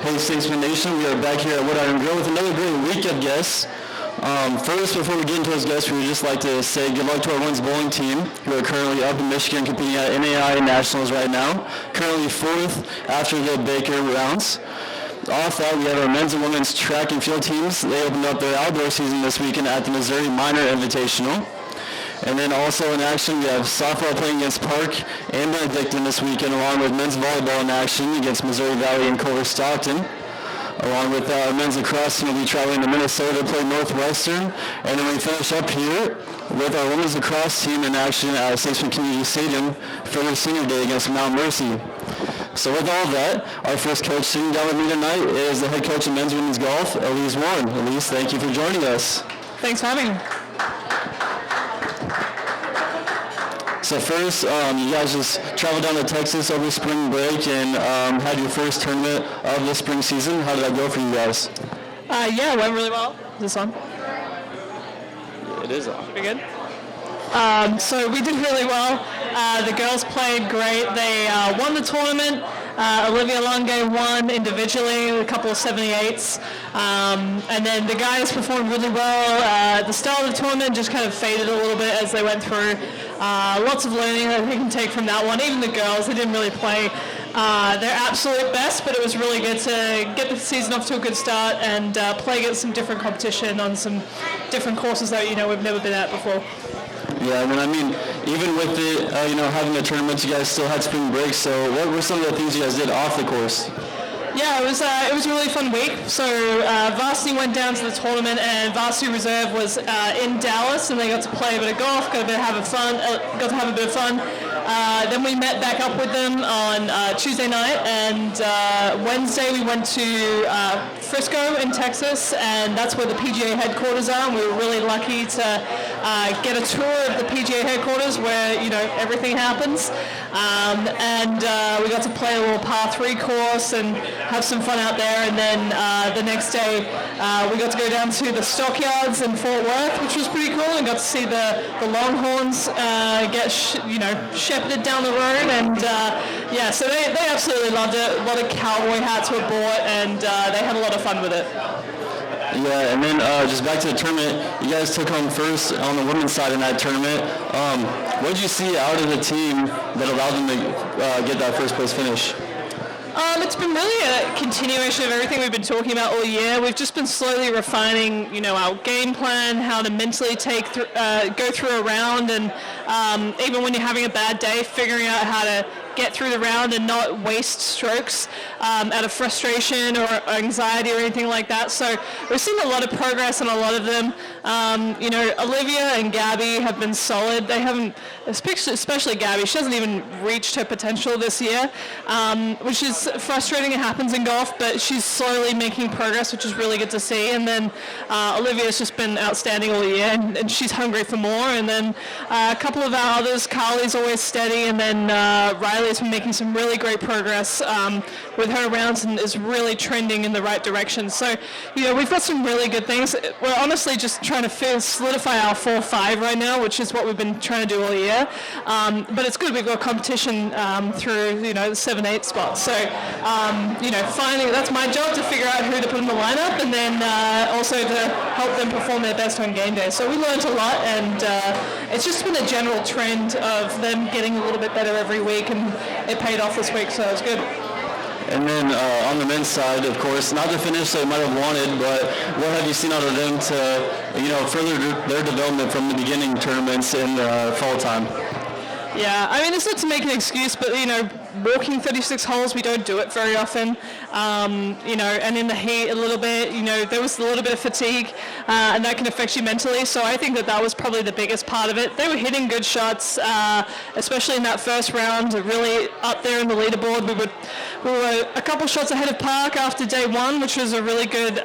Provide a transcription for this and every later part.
Hey, Statesmen Nation, we are back here at Wood Iron Grill with another great week of guests. First, before we get into those guests, we would just like to say good luck to our women's bowling team, who are currently up in Michigan competing at NAI Nationals right now, currently fourth after the Baker rounds. Off that, we have our men's and women's track and field teams. They opened up their outdoor season this weekend at the Missouri Minor Invitational. And then also in action, we have softball playing against Park and Benedictine this weekend, along with men's volleyball in action against Missouri Valley and Culver Stockton. Along with our men's lacrosse team, we'll be traveling to Minnesota to play Northwestern. And then we finish up here with our women's lacrosse team in action at Statesmen Community Stadium for their senior day against Mount Mercy. So with all that, our first coach sitting down with me tonight is the head coach of men's and women's golf, Elise Warren. Elise, thank you for joining us. Thanks for having me. So first, you guys just traveled down to Texas over spring break and had your first tournament of the spring season. How did that go for you guys? Yeah, it went really well. Is this on? It is on. Pretty good. So we did really well. The girls played great. They won the tournament. Olivia Longe won individually, a couple of 78s. And then the guys performed really well. The start of the tournament just kind of faded a little bit as they went through. Lots of learning that they can take from that one. Even the girls, they didn't really play their absolute best, but it was really good to get the season off to a good start and play against some different competition on some different courses that, we've never been at before. Yeah, and I mean, even with it, having the tournament, you guys still had spring break. So what were some of the things you guys did off the course? Yeah, it was a really fun week. So varsity went down to the tournament, and varsity reserve was in Dallas, and they got to play a bit of golf, got to have a bit of fun. Then we met back up with them on Tuesday night, and Wednesday we went to Frisco in Texas, and that's where the PGA headquarters are, and we were really lucky to get a tour of the PGA headquarters where, everything happens. And we got to play a little par 3 course and have some fun out there, and then the next day we got to go down to the stockyards in Fort Worth, which was pretty cool, and got to see the Longhorns get shepherded down the road, and so they absolutely loved it. A lot of cowboy hats were bought, and they had a lot of fun with it. Yeah, and then just back to the tournament, you guys took home first on the women's side in that tournament. What did you see out of the team that allowed them to get that first place finish? It's been really a continuation of everything we've been talking about all year. We've just been slowly refining, our game plan, how to mentally go through a round, and even when you're having a bad day, figuring out how to get through the round and not waste strokes out of frustration or anxiety or anything like that. So we've seen a lot of progress in a lot of them. Olivia and Gabby have been solid. They haven't, especially Gabby, she hasn't even reached her potential this year, which is frustrating. It happens in golf, but she's slowly making progress, which is really good to see. And then Olivia's just been outstanding all year, and she's hungry for more. And then a couple of our others, Carly's always steady, and then Riley has been making some really great progress with her rounds and is really trending in the right direction. So, we've got some really good things. We're honestly just trying to solidify our 4-5 right now, which is what we've been trying to do all year. But it's good. We've got competition through, the 7-8 spots. So, finally, that's my job to figure out who to put in the lineup, and then also to help them perform their best on game day. So we learned a lot, and it's just been a general trend of them getting a little bit better every week, and it paid off this week, so it was good. And then on the men's side, of course, not the finish they might have wanted, but what have you seen out of them to, further their development from the beginning tournaments in fall time? Yeah, I mean, it's not to make an excuse, but, walking 36 holes, we don't do it very often, and in the heat a little bit, there was a little bit of fatigue, and that can affect you mentally, so I think that was probably the biggest part of it. They were hitting good shots, especially in that first round, really up there in the leaderboard. We were a couple shots ahead of Park after day one, which was a really good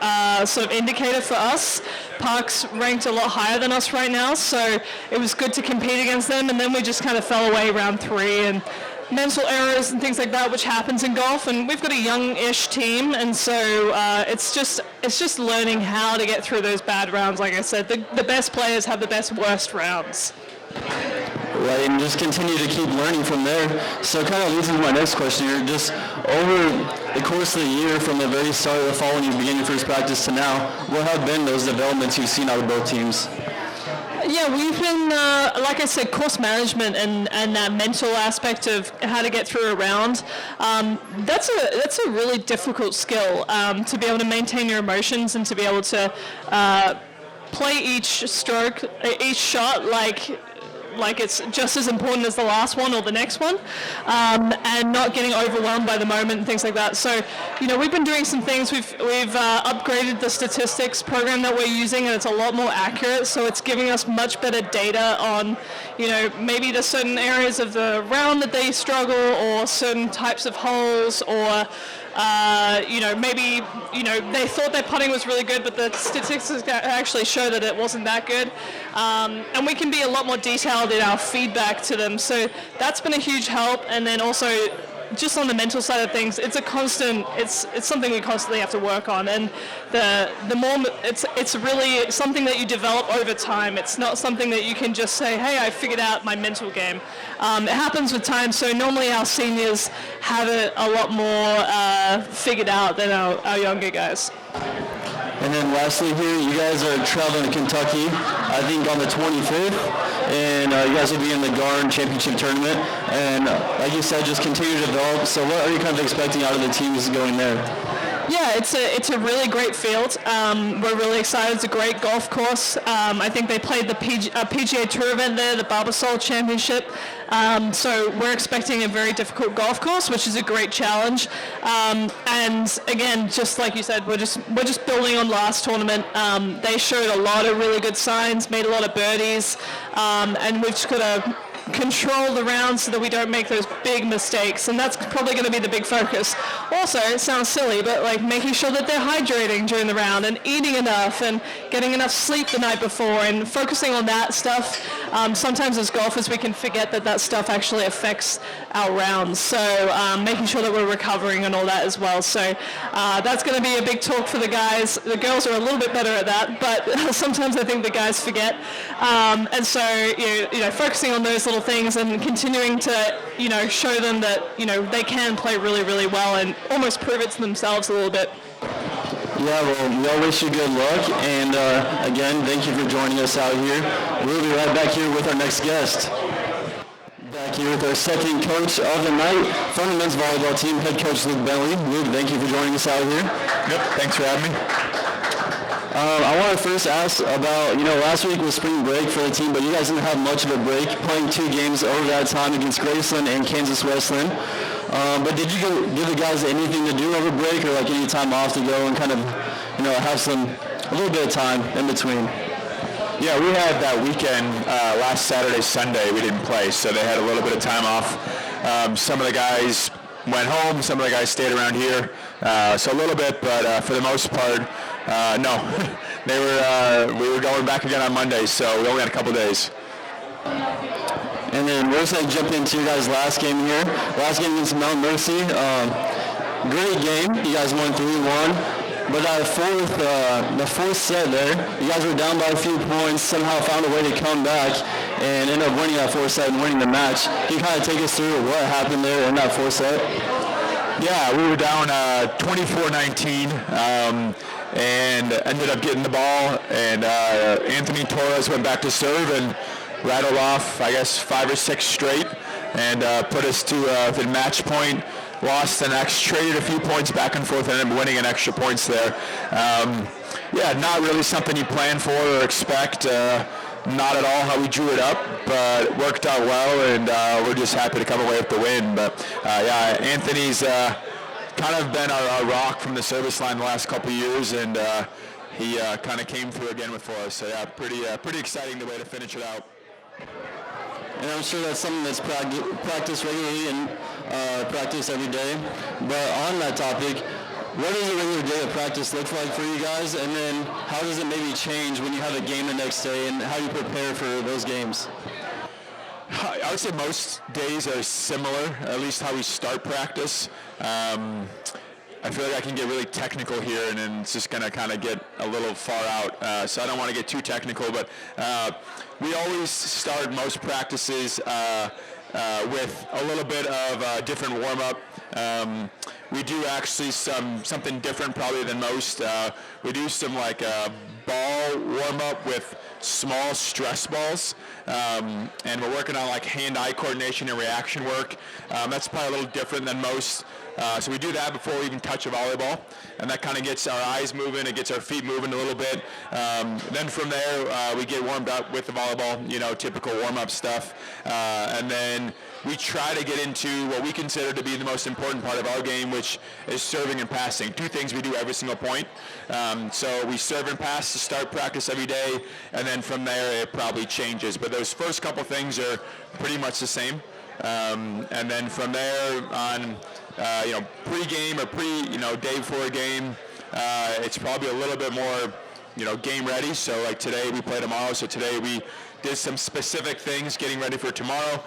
sort of indicator for us. Park's ranked a lot higher than us right now, so it was good to compete against them, and then we just kind of fell away round 3, and mental errors and things like that, which happens in golf, and we've got a young-ish team, and so it's just learning how to get through those bad rounds. Like I said, the best players have the worst rounds. right, and just continue to keep learning from there. So it kind of leads into my next question here. Just over the course of the year, from the very start of the fall when you began your first practice to now, what have been those developments you've seen out of both teams? Yeah, we've been, like I said, course management and that mental aspect of how to get through a round. That's a really difficult skill, to be able to maintain your emotions and to be able to play each stroke, each shot like it's just as important as the last one or the next one, and not getting overwhelmed by the moment and things like that. So, we've been doing some things. We've upgraded the statistics program that we're using, and it's a lot more accurate. So it's giving us much better data on, maybe the certain areas of the round that they struggle, or certain types of holes, or maybe they thought their putting was really good, but the statistics actually show that it wasn't that good. And we can be a lot more detailed in our feedback to them. So that's been a huge help. And then also, just on the mental side of things, it's something we constantly have to work on. And the more it's really something that you develop over time. It's not something that you can just say, hey, I figured out my mental game. It happens with time. So normally our seniors have it a lot more figured out than our younger guys. And then lastly here, you guys are traveling to Kentucky, I think on the 25th, and you guys will be in the Garn Championship Tournament. And like you said, just continue to develop. So what are you kind of expecting out of the teams going there? Yeah, it's a really great field. We're really excited. It's a great golf course. I think they played the PGA Tour event there, the Barbasol Championship. So we're expecting a very difficult golf course, which is a great challenge. And again, just like you said, we're just building on last tournament. They showed a lot of really good signs, made a lot of birdies, and we've just got to control the round so that we don't make those big mistakes, and that's probably going to be the big focus. Also, it sounds silly, but like making sure that they're hydrating during the round and eating enough and getting enough sleep the night before and focusing on that stuff. Sometimes as golfers we can forget that stuff actually affects our rounds, so making sure that we're recovering and all that as well. So that's going to be a big talk for the guys. The girls are a little bit better at that, but sometimes I think the guys forget, and so focusing on those little things and continuing to show them that they can play really, really well and almost prove it to themselves a little bit. Yeah, well, we all wish you good luck, and again, thank you for joining us out here. We'll be right back here with our next guest. Back here with our second coach of the night from the men's volleyball team, head coach Luke Bentley. Luke, thank you for joining us out here. Yep, thanks for having me. I want to first ask about, last week was spring break for the team, but you guys didn't have much of a break, playing 2 games over that time against Graceland and Kansas Wesleyan. But did you give the guys anything to do over break, or like any time off to go and kind of, have a little bit of time in between? Yeah, we had that weekend, last Saturday, Sunday, we didn't play, so they had a little bit of time off. Some of the guys went home, some of the guys stayed around here, so a little bit, but for the most part, no. We were going back again on Monday, so we only had a couple days. And then we're just going to jump into your guys' last game here. Last game against Mount Mercy. Great game. You guys won 3-1. But the fourth set there, you guys were down by a few points, somehow found a way to come back and end up winning that fourth set and winning the match. Can you kind of take us through what happened there in that fourth set? Yeah, we were down 24-19. And ended up getting the ball, and Anthony Torres went back to serve and rattled off, I guess, 5 or 6 straight, and put us to the match point. Lost the next, traded a few points back and forth, and ended up winning an extra points there. Not really something you plan for or expect. Not at all how we drew it up, but it worked out well, and we're just happy to come away with the win. But Anthony's kind of been our rock from the service line the last couple of years, and he kind of came through again for us. So yeah, pretty exciting the way to finish it out. And I'm sure that's something that's practiced regularly and practiced every day. But on that topic, what does a regular day of practice look like for you guys? And then how does it maybe change when you have a game the next day, and how do you prepare for those games? I would say most days are similar, at least how we start practice. I feel like I can get really technical here, and then it's just going to kind of get a little far out. So I don't want to get too technical, but we always start most practices with a little bit of a different warm-up. We do actually something different probably than most. We do some like ball warm-up with small stress balls, and we're working on like hand-eye coordination and reaction work. That's probably a little different than most. So we do that before we even touch a volleyball, and that kind of gets our eyes moving, it gets our feet moving a little bit. Then from there, we get warmed up with the volleyball, typical warm-up stuff. And then we try to get into what we consider to be the most important part of our game, which is serving and passing. Two things we do every single point. So we serve and pass to start practice every day, and then from there it probably changes. But those first couple things are pretty much the same. And then from there on, pre-game or day before a game, it's probably a little bit more, game ready. So like today we play tomorrow. So today we did some specific things getting ready for tomorrow.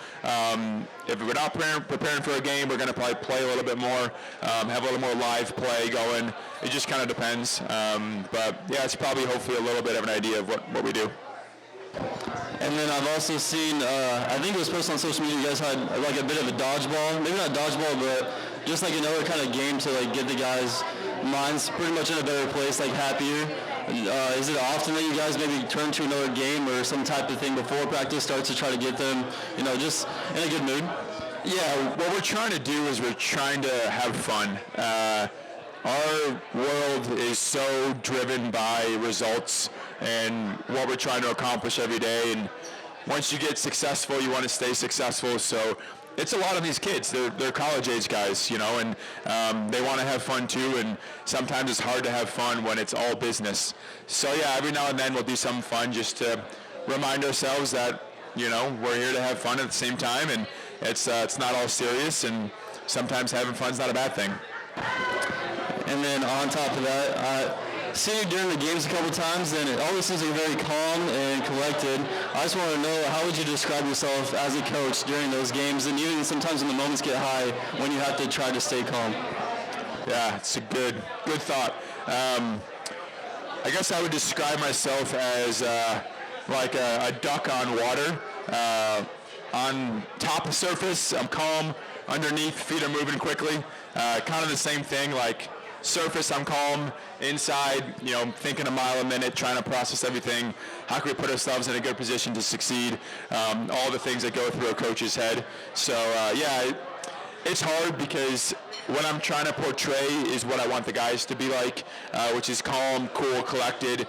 If we're not preparing for a game, we're going to probably play a little bit more, have a little more live play going. It just kind of depends. But yeah, it's probably hopefully a little bit of an idea of what we do. And then I've also seen, I think it was posted on social media, you guys had like a bit of a dodgeball, maybe not dodgeball, but just like another kind of game to like get the guys' minds pretty much in a better place, like happier. Is it often that you guys maybe turn to another game or some type of thing before practice starts to try to get them, just in a good mood? Yeah, what we're trying to do is we're trying to have fun. Our world is so driven by results and what we're trying to accomplish every day. And once you get successful, you want to stay successful. So it's a lot of these kids. They're college-age guys, and they want to have fun too. And sometimes it's hard to have fun when it's all business. So yeah, every now and then we'll do something fun just to remind ourselves that, we're here to have fun at the same time. And it's not all serious. And sometimes having fun's not a bad thing. And then on top of that, I've seen you during the games a couple times, and it always seems like very calm and collected. I just want to know, how would you describe yourself as a coach during those games, and even sometimes when the moments get high, when you have to try to stay calm? Yeah, it's a good thought. I guess I would describe myself as like a duck on water. On top of surface, I'm calm. Underneath, feet are moving quickly. Kind of the same thing, like surface, I'm calm. Inside, thinking a mile a minute, trying to process everything. How can we put ourselves in a good position to succeed? All the things that go through a coach's head. So, it's hard because what I'm trying to portray is what I want the guys to be like, which is calm, cool, collected,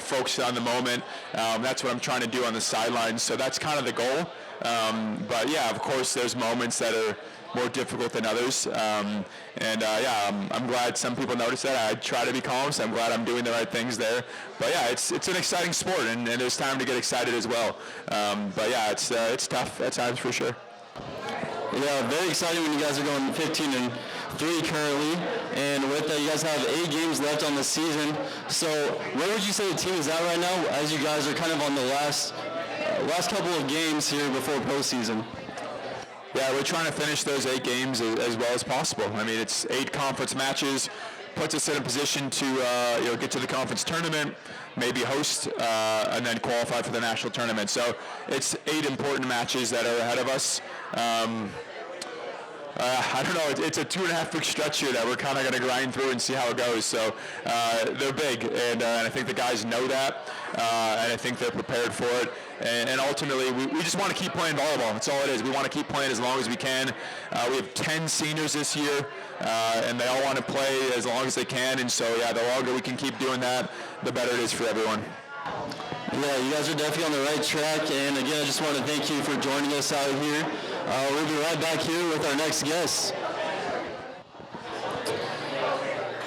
focused on the moment. That's what I'm trying to do on the sidelines. So that's kind of the goal. But yeah, of course, there's moments that are more difficult than others. I'm glad some people notice that. I try to be calm, so I'm glad I'm doing the right things there. But yeah, it's an exciting sport, and there's time to get excited as well. But yeah, it's tough at times for sure. Yeah, very exciting when you guys are going 15-3 currently, and with that, you guys have 8 games left on the season. So where would you say the team is at right now, as you guys are kind of on the last couple of games here before postseason? Yeah, we're trying to finish those 8 games as well as possible. I mean, it's 8 conference matches, puts us in a position to get to the conference tournament, maybe host, and then qualify for the national tournament. So it's 8 important matches that are ahead of us. I don't know. It's a 2.5-week stretch here that we're kind of going to grind through and see how it goes. So they're big, and I think the guys know that, and I think they're prepared for it. And ultimately, we just want to keep playing volleyball. That's all it is. We want to keep playing as long as we can. We have 10 seniors this year, and they all want to play as long as they can. And so, yeah, the longer we can keep doing that, the better it is for everyone. Yeah, you guys are definitely on the right track. And again, I just want to thank you for joining us out here. We'll be right back here with our next guest.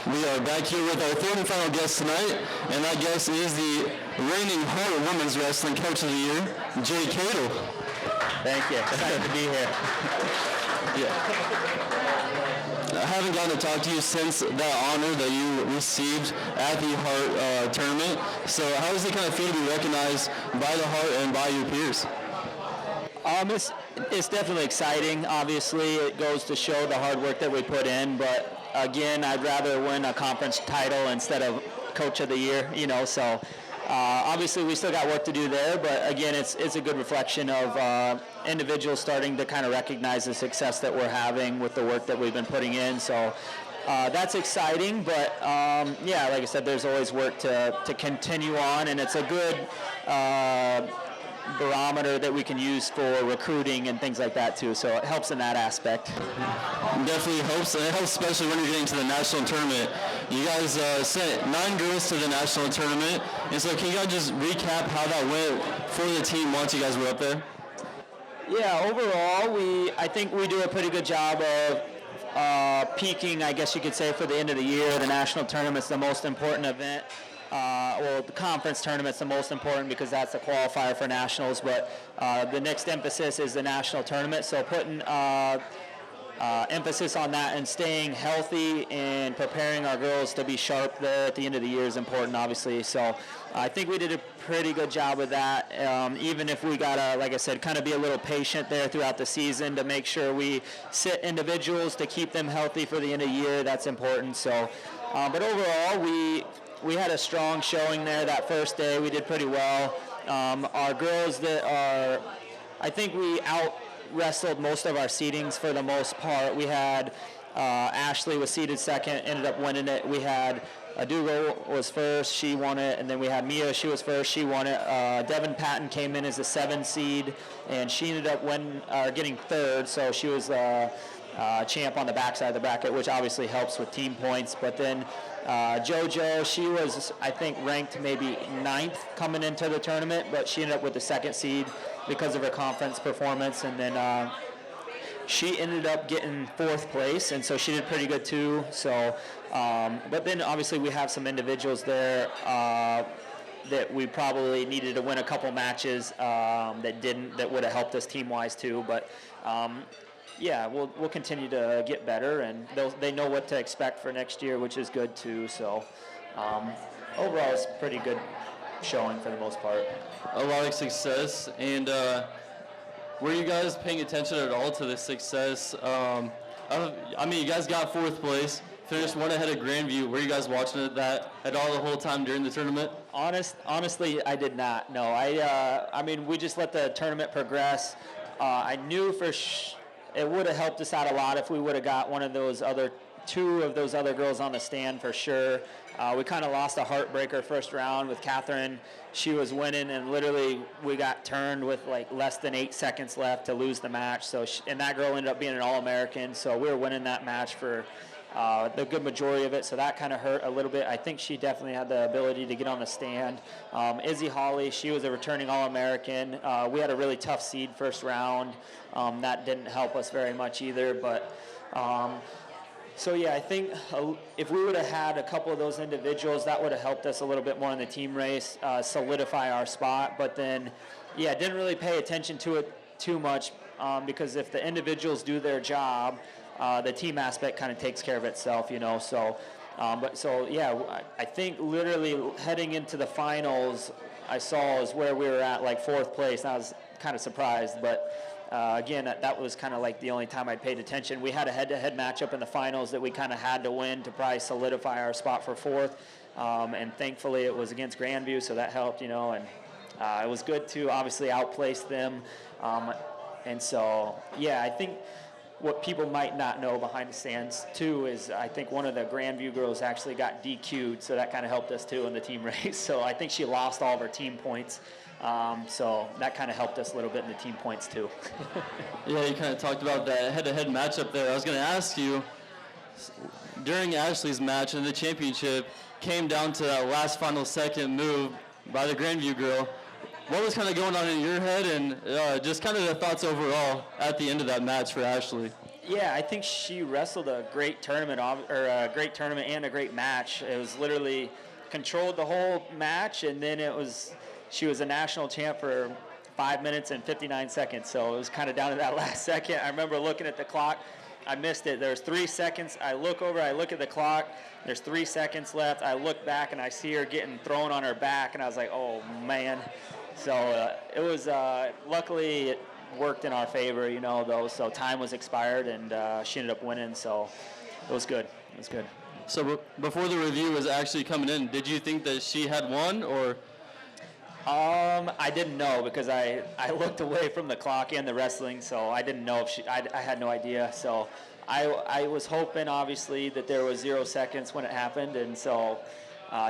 We are back here with our third and final guest tonight, and that guest is the reigning Heart of Women's Wrestling Coach of the Year, Jay Cadle. Thank you. Excited to be here. Yeah. I haven't gotten to talk to you since that honor that you received at the Heart tournament. So how does it kind of feel to be recognized by the Heart and by your peers? It's definitely exciting. Obviously, it goes to show the hard work that we put in. But again, I'd rather win a conference title instead of Coach of the Year. So obviously we still got work to do there. But again, it's a good reflection of individuals starting to kind of recognize the success that we're having with the work that we've been putting in. So that's exciting. But yeah, like I said, there's always work to continue on, and it's a good barometer that we can use for recruiting and things like that too. So it helps in that aspect. Definitely helps. And it helps especially when you're getting to the national tournament. You guys sent 9 girls to the national tournament. And so can you guys just recap how that went for the team once you guys were up there? Yeah, overall, I think we do a pretty good job of peaking, I guess you could say, for the end of the year. The national tournament's the most important event. The conference tournament's the most important because that's the qualifier for nationals, but the next emphasis is the national tournament. So putting emphasis on that and staying healthy and preparing our girls to be sharp there at the end of the year is important, obviously. So I think we did a pretty good job with that, even if we got to, like I said, kind of be a little patient there throughout the season to make sure we sit individuals to keep them healthy for the end of the year. That's important. So, but overall, we had a strong showing there that first day. We did pretty well. Our girls I think we out-wrestled most of our seedings for the most part. We had Ashley was seeded second, ended up winning it. We had Adugo was first, she won it, and then we had Mia, she was first, she won it. Devin Patton came in as a 7 seed, and she ended up getting third, so she was champ on the backside of the bracket, which obviously helps with team points. But then JoJo, she was, I think, ranked maybe 9th coming into the tournament, but she ended up with the 2nd seed because of her conference performance. And then she ended up getting 4th place, and so she did pretty good too. So, but then obviously we have some individuals there that we probably needed to win a couple matches that would have helped us team-wise too. But yeah, we'll continue to get better, and they know what to expect for next year, which is good too. So overall, it's pretty good showing for the most part. A lot of success, and were you guys paying attention at all to the success? I mean, you guys got 4th place, finished 1 ahead of Grandview. Were you guys watching that at all the whole time during the tournament? Honestly, I did not. No, I mean, we just let the tournament progress. I knew it would have helped us out a lot if we would have got two of those other girls on the stand for sure. We kind of lost a heartbreaker first round with Catherine. She was winning, and literally we got turned with like less than 8 seconds left to lose the match. So and that girl ended up being an All-American. So we were winning that match for the good majority of it. So that kind of hurt a little bit. I think she definitely had the ability to get on the stand. Izzy Hawley, she was a returning All-American. We had a really tough seed first round. That didn't help us very much either. But so yeah, I think if we would have had a couple of those individuals, that would have helped us a little bit more in the team race, solidify our spot. But then, yeah, didn't really pay attention to it too much because if the individuals do their job, the team aspect kind of takes care of itself, So, I think literally heading into the finals, I saw is where we were at, like 4th place. And I was kind of surprised, but. Again, that was kind of like the only time I paid attention. We had a head-to-head matchup in the finals that we kind of had to win to probably solidify our spot for 4th, and thankfully it was against Grandview, so that helped, and it was good to obviously outplace them. And so, yeah, I think what people might not know behind the scenes too is I think one of the Grandview girls actually got DQ'd, so that kind of helped us too in the team race. So I think she lost all of her team points. So that kind of helped us a little bit in the team points too. Yeah, you kind of talked about that head-to-head matchup there. I was going to ask you, during Ashley's match in the championship, came down to that last final second move by the Grandview girl. What was kind of going on in your head, and just kind of the thoughts overall at the end of that match for Ashley? Yeah, I think she wrestled a great tournament, and a great match. It was literally controlled the whole match, and then she was a national champ for 5 minutes and 59 seconds. So it was kind of down to that last second. I remember looking at the clock. I missed it. There's 3 seconds. I look over, I look at the clock. There's 3 seconds left. I look back, and I see her getting thrown on her back, and I was like, oh, man. So it was luckily worked in our favor, though. So time was expired, and she ended up winning. So it was good. It was good. So before the review was actually coming in, did you think that she had won, or? I didn't know because I looked away from the clock and the wrestling, so I didn't know if I had no idea. So I was hoping, obviously, that there was 0 seconds when it happened, and so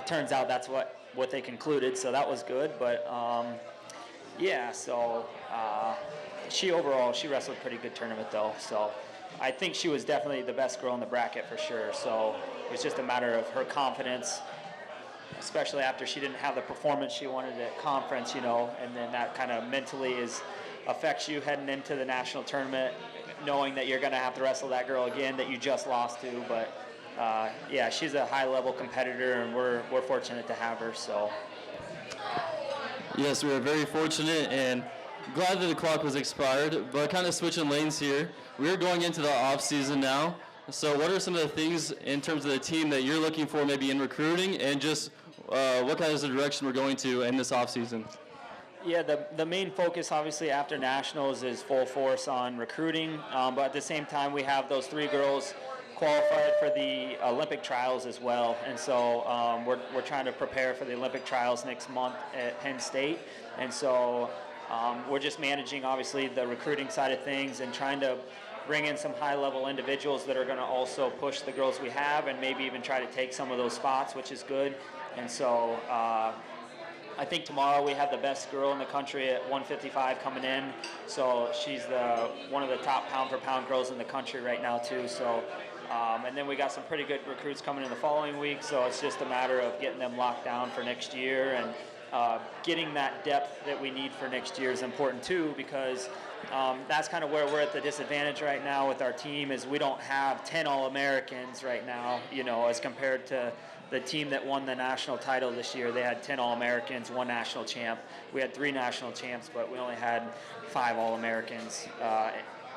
turns out that's what they concluded, so that was good. But so she wrestled a pretty good tournament, though. So I think she was definitely the best girl in the bracket for sure. So it was just a matter of her confidence, especially after she didn't have the performance she wanted at conference, and then that kind of mentally affects you heading into the national tournament, knowing that you're going to have to wrestle that girl again that you just lost to. But she's a high-level competitor, and we're fortunate to have her. So Yes, we are very fortunate and glad that the clock was expired. But kind of switching lanes here, we're going into the off season now. So what are some of the things in terms of the team that you're looking for maybe in recruiting, and just what kind of direction we're going to in this offseason? Yeah, the main focus, obviously, after nationals is full force on recruiting. But at the same time, we have those 3 girls qualified for the Olympic trials as well. And so we're trying to prepare for the Olympic trials next month at Penn State. And so we're just managing, obviously, the recruiting side of things and trying to bring in some high-level individuals that are going to also push the girls we have and maybe even try to take some of those spots, which is good. And so I think tomorrow we have the best girl in the country at 155 coming in. So she's one of the top pound-for-pound girls in the country right now, too. So, and then we got some pretty good recruits coming in the following week. So it's just a matter of getting them locked down for next year. And getting that depth that we need for next year is important, too, because that's kind of where we're at the disadvantage right now with our team is we don't have 10 All-Americans right now, as compared to the team that won the national title this year. They had 10 All-Americans, 1 national champ. We had 3 national champs, but we only had 5 All-Americans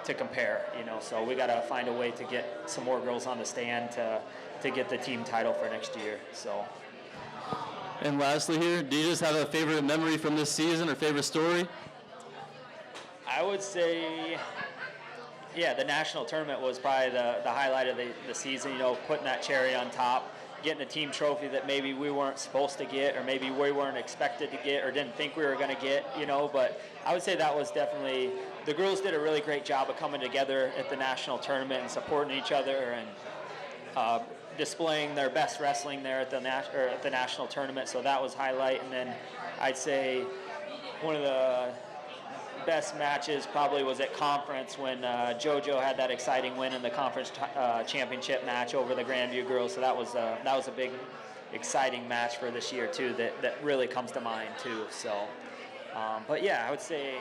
to compare, So we got to find a way to get some more girls on the stand to get the team title for next year, so. And lastly here, do you just have a favorite memory from this season or favorite story? I would say, the national tournament was probably the highlight of the season, putting that cherry on top, getting a team trophy that maybe we weren't supposed to get or maybe we weren't expected to get or didn't think we were going to get, But I would say that was definitely, the girls did a really great job of coming together at the national tournament and supporting each other and displaying their best wrestling there at the national tournament. So that was highlight. And then I'd say one of the best matches probably was at conference when JoJo had that exciting win in the conference championship match over the Grandview girls. So that was a big, exciting match for this year too. That really comes to mind too. So, but yeah, I would say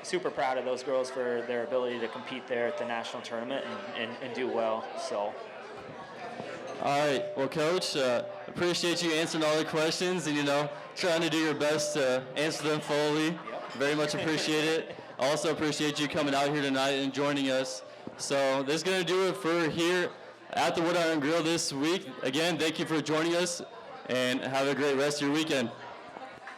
super proud of those girls for their ability to compete there at the national tournament and do well. So. All right. Well, Coach, appreciate you answering all the questions and, trying to do your best to answer them fully. Yep. Very much appreciate it. Also appreciate you coming out here tonight and joining us. So this is going to do it for here at the Wood Iron Grill this week. Again, thank you for joining us, and have a great rest of your weekend.